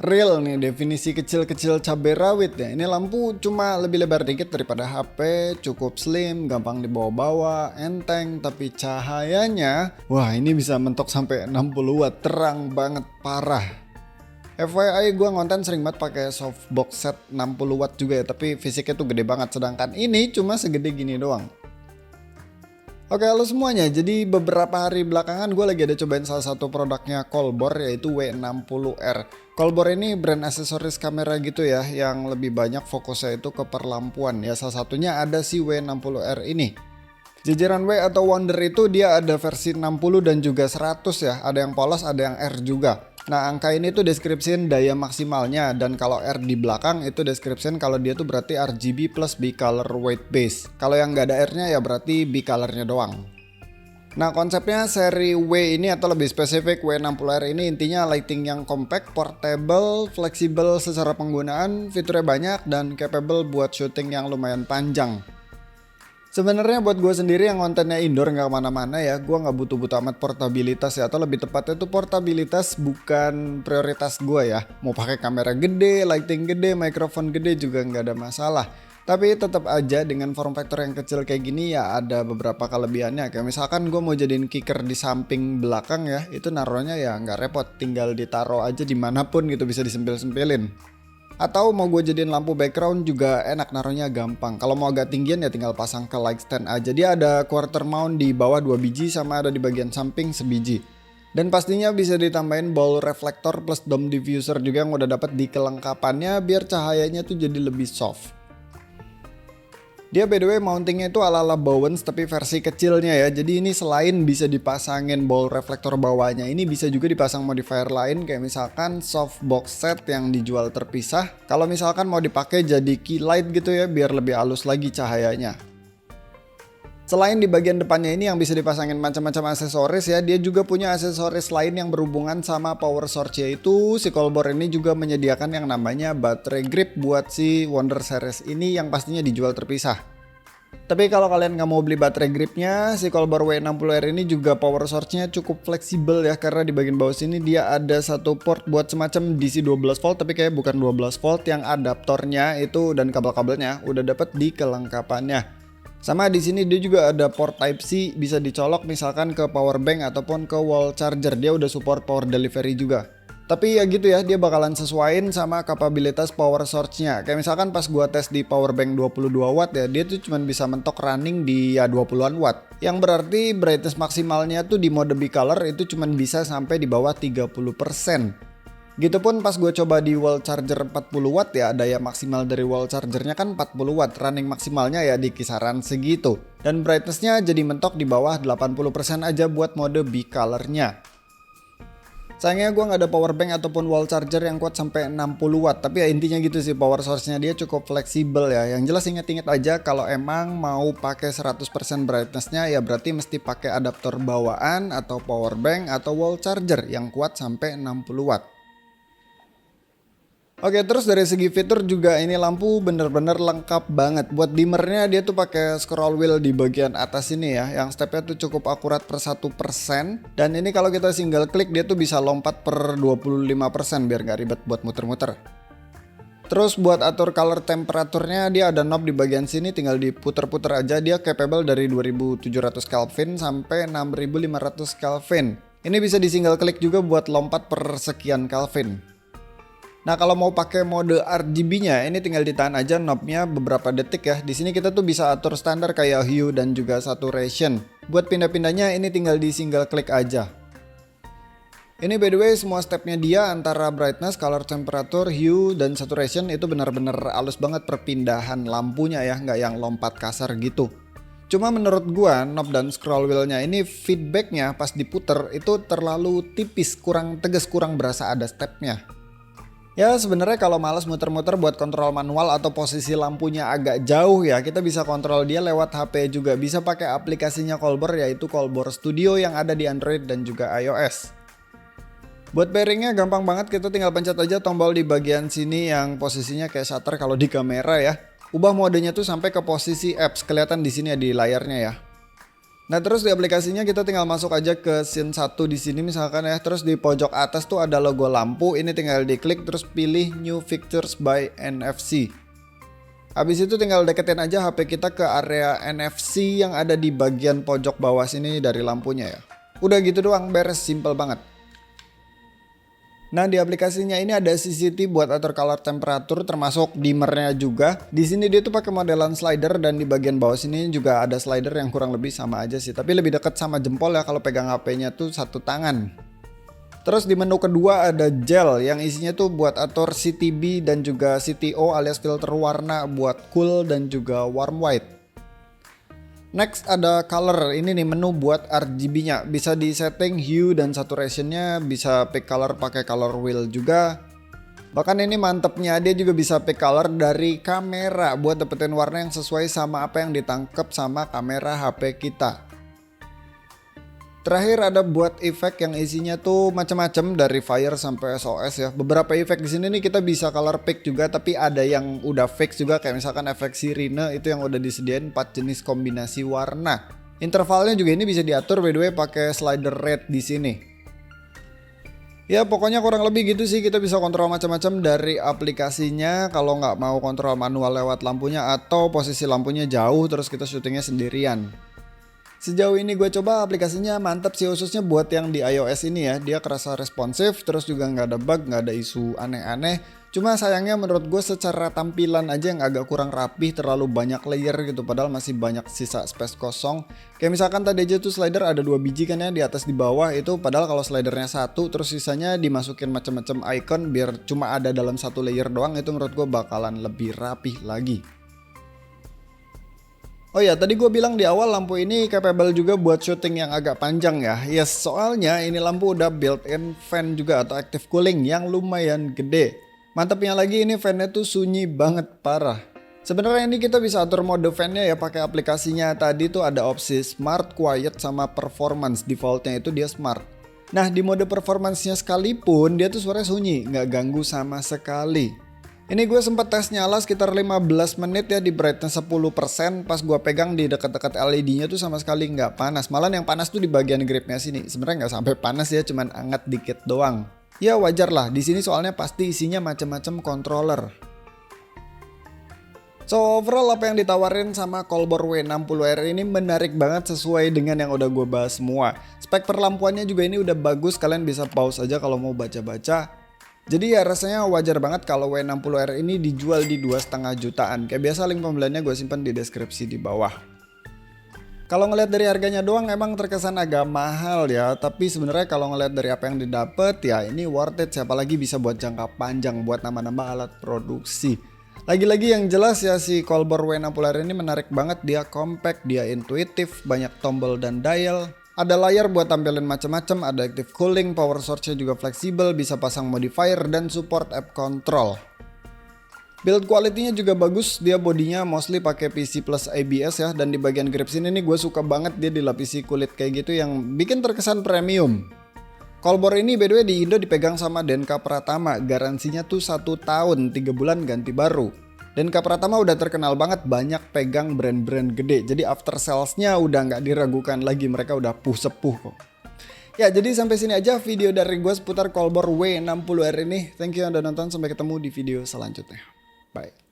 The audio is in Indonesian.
Real nih definisi kecil-kecil cabai rawit ya. Ini lampu cuma lebih lebar dikit daripada HP, cukup slim, gampang dibawa-bawa, enteng, tapi cahayanya, wah ini bisa mentok sampai 60 watt, terang banget parah. FYI gue ngonten sering banget pakai softbox set 60 watt juga ya, tapi fisiknya tuh gede banget, sedangkan ini cuma segede gini doang. Oke, halo semuanya. Jadi beberapa hari belakangan gue lagi ada cobain salah satu produknya Colbor, yaitu W60R. Colbor ini brand aksesoris kamera gitu ya, yang lebih banyak fokusnya itu ke perlampuan ya. Salah satunya ada si W60R ini. Jajaran W atau Wonder itu dia ada versi 60 dan juga 100 ya. Ada yang polos, ada yang R juga. Nah, angka ini tuh deskripsiin daya maksimalnya, dan kalau R di belakang itu deskripsiin kalau dia tuh berarti RGB plus bicolor white base. Kalau yang nggak ada R-nya ya berarti bicolornya doang. Nah, konsepnya seri W ini atau lebih spesifik W60R ini intinya lighting yang compact, portable, fleksibel secara penggunaan, fiturnya banyak dan capable buat syuting yang lumayan panjang. Sebenarnya buat gue sendiri yang kontennya indoor nggak kemana-mana ya, gue nggak butuh-butuh amat portabilitas ya, atau lebih tepatnya itu portabilitas bukan prioritas gue ya. Mau pakai kamera gede, lighting gede, mikrofon gede juga nggak ada masalah. Tapi tetap aja dengan form factor yang kecil kayak gini ya ada beberapa kelebihannya. Kayak misalkan gue mau jadiin kicker di samping belakang ya, itu naruhnya ya nggak repot, tinggal ditaruh aja dimanapun gitu, bisa disempil-sempilin. Atau mau gue jadiin lampu background juga enak, naruhnya gampang. Kalau mau agak tinggian ya tinggal pasang ke light stand aja. Dia ada quarter mount di bawah 2 biji sama ada di bagian samping sebiji. Dan pastinya bisa ditambahin ball reflector plus dome diffuser juga yang udah dapat di kelengkapannya biar cahayanya tuh jadi lebih soft. Dia by the way mountingnya itu ala-ala Bowens tapi versi kecilnya ya. Jadi ini selain bisa dipasangin ball reflektor bawahnya, ini bisa juga dipasang modifier lain kayak misalkan softbox set yang dijual terpisah. Kalau misalkan mau dipakai jadi key light gitu ya biar lebih halus lagi cahayanya. Selain di bagian depannya ini yang bisa dipasangin macam-macam aksesoris ya, dia juga punya aksesoris lain yang berhubungan sama power source, yaitu si Colbor ini juga menyediakan yang namanya baterai grip buat si Wonder Series ini yang pastinya dijual terpisah. Tapi kalau kalian nggak mau beli baterai gripnya, si Colbor W60R ini juga power source-nya cukup fleksibel ya, karena di bagian bawah sini dia ada satu port buat semacam DC 12 volt tapi kayak bukan 12 volt, yang adaptornya itu dan kabel-kabelnya udah dapat di kelengkapannya. Sama di sini dia juga ada port Type C, bisa dicolok misalkan ke power bank ataupun ke wall charger. Dia udah support power delivery juga. Tapi ya gitu ya, dia bakalan sesuaiin sama kapabilitas power source-nya. Kayak misalkan pas gua tes di power bank 22 watt ya, dia tuh cuma bisa mentok running di ya 20-an watt. Yang berarti brightness maksimalnya tuh di mode bicolor itu cuma bisa sampai di bawah 30%. Gitupun pas gue coba di wall charger 40 watt ya, daya maksimal dari wall chargernya kan 40 watt, running maksimalnya ya di kisaran segitu. Dan brightnessnya jadi mentok di bawah 80% aja buat mode bicolornya. Sayangnya gue nggak ada power bank ataupun wall charger yang kuat sampai 60 watt, tapi ya intinya gitu sih, power source-nya dia cukup fleksibel ya. Yang jelas inget-inget aja kalau emang mau pakai 100% brightness-nya ya berarti mesti pakai adaptor bawaan atau power bank atau wall charger yang kuat sampai 60 watt. Oke, terus dari segi fitur juga ini lampu bener-bener lengkap banget. Buat dimmernya dia tuh pakai scroll wheel di bagian atas ini ya, yang stepnya tuh cukup akurat per 1%. Dan ini kalau kita single klik dia tuh bisa lompat per 25% biar gak ribet buat muter-muter. Terus buat atur color temperaturnya dia ada knob di bagian sini, tinggal diputer-puter aja. Dia capable dari 2700 Kelvin sampai 6500 Kelvin. Ini bisa di single klik juga buat lompat per sekian Kelvin. Nah, kalau mau pakai mode RGB-nya, ini tinggal ditahan aja knob-nya beberapa detik ya. Di sini kita tuh bisa atur standar kayak hue dan juga saturation. Buat pindah-pindahnya ini tinggal di single klik aja. Ini by the way semua stepnya dia antara brightness, color temperature, hue, dan saturation itu benar-benar halus banget perpindahan lampunya ya, nggak yang lompat kasar gitu. Cuma menurut gua knob dan scroll wheel-nya ini feedback-nya pas diputer itu terlalu tipis, kurang tegas, kurang berasa ada stepnya. Ya sebenarnya kalau males muter-muter buat kontrol manual atau posisi lampunya agak jauh ya, kita bisa kontrol dia lewat HP juga. Bisa pakai aplikasinya Colbor yaitu Colbor Studio yang ada di Android dan juga iOS. Buat pairingnya gampang banget, kita tinggal pencet aja tombol di bagian sini yang posisinya kayak shutter kalau di kamera ya. Ubah modenya tuh sampai ke posisi apps, kelihatan di sini ya di layarnya ya. Nah terus di aplikasinya kita tinggal masuk aja ke scene 1 di sini misalkan ya. Terus di pojok atas tuh ada logo lampu. Ini tinggal diklik terus pilih New Features by NFC. Habis itu tinggal deketin aja HP kita ke area NFC yang ada di bagian pojok bawah sini dari lampunya ya. Udah gitu doang, beres, simple banget. Nah di aplikasinya ini ada CCTV buat atur color temperatur termasuk dimmernya juga. Di sini dia tuh pakai modelan slider dan di bagian bawah sini juga ada slider yang kurang lebih sama aja sih. Tapi lebih deket sama jempol ya kalau pegang HP-nya tuh satu tangan. Terus di menu kedua ada gel yang isinya tuh buat atur CTB dan juga CTO alias filter warna buat cool dan juga warm white. Next ada color, ini nih menu buat RGB-nya, bisa di setting hue dan saturation-nya, bisa pick color pakai color wheel juga. Bahkan ini mantepnya dia juga bisa pick color dari kamera buat dapetin warna yang sesuai sama apa yang ditangkap sama kamera HP kita. Terakhir ada buat efek yang isinya tuh macam-macam dari fire sampai SOS ya. Beberapa efek di sini nih kita bisa color pick juga, tapi ada yang udah fix juga kayak misalkan efek sirine itu yang udah disediain 4 jenis kombinasi warna. Intervalnya juga ini bisa diatur by the way pakai slider red di sini. Ya pokoknya kurang lebih gitu sih, kita bisa kontrol macam-macam dari aplikasinya kalau nggak mau kontrol manual lewat lampunya atau posisi lampunya jauh terus kita syutingnya sendirian. Sejauh ini gue coba aplikasinya mantep sih, khususnya buat yang di iOS ini ya. Dia kerasa responsif, terus juga nggak ada bug, nggak ada isu aneh-aneh. Cuma sayangnya menurut gue secara tampilan aja yang agak kurang rapih, terlalu banyak layer gitu. Padahal masih banyak sisa space kosong. Kayak misalkan tadi aja tuh slider ada 2 biji kan ya, di atas di bawah itu. Padahal kalau slidernya 1 terus sisanya dimasukin macam-macam icon biar cuma ada dalam 1 layer doang, itu menurut gue bakalan lebih rapih lagi. Oh ya, tadi gue bilang di awal lampu ini capable juga buat syuting yang agak panjang ya. Yes, soalnya ini lampu udah built-in fan juga atau active cooling yang lumayan gede. Mantapnya lagi ini fan-nya tuh sunyi banget parah. Sebenarnya ini kita bisa atur mode fan-nya ya pakai aplikasinya. Tadi tuh ada opsi smart, quiet sama performance. Defaultnya itu dia smart. Nah di mode performance-nya sekalipun dia tuh suaranya sunyi, nggak ganggu sama sekali. Ini gue sempat tes nyala sekitar 15 menit ya di brightness 10%. Pas gue pegang di dekat-dekat LED-nya tuh sama sekali nggak panas. Malah yang panas tuh di bagian gripnya sini. Sebenarnya nggak sampai panas ya, cuman anget dikit doang. Ya wajar lah, di sini soalnya pasti isinya macam-macam controller. So overall apa yang ditawarin sama Colbor W60R ini menarik banget sesuai dengan yang udah gue bahas semua. Spek perlampuannya juga ini udah bagus, kalian bisa pause aja kalau mau baca-baca. Jadi ya rasanya wajar banget kalau W60R ini dijual di 2,5 jutaan. Kayak biasa link pembeliannya gue simpan di deskripsi di bawah. Kalau ngeliat dari harganya doang emang terkesan agak mahal ya. Tapi sebenarnya kalau ngeliat dari apa yang didapat ya ini worth it. Siapa lagi bisa buat jangka panjang buat nambah-nambah alat produksi. Lagi-lagi yang jelas ya si Colbor W60R ini menarik banget. Dia compact, dia intuitif, banyak tombol dan dial. Ada layar buat tampilin macam-macam, ada active cooling, power source-nya juga fleksibel, bisa pasang modifier dan support app control. Build quality-nya juga bagus, dia bodinya mostly pakai PC plus ABS ya, dan di bagian grip sini nih gue suka banget dia dilapisi kulit kayak gitu yang bikin terkesan premium. Colbor ini by the way di Indo dipegang sama Denka Pratama, garansinya tuh 1 tahun, 3 bulan ganti baru. Denka Pratama udah terkenal banget banyak pegang brand-brand gede. Jadi after sales-nya udah nggak diragukan lagi, mereka udah sepuh kok. Ya jadi sampai sini aja video dari gue seputar Colbor W60R ini. Thank you yang udah nonton, sampai ketemu di video selanjutnya. Bye.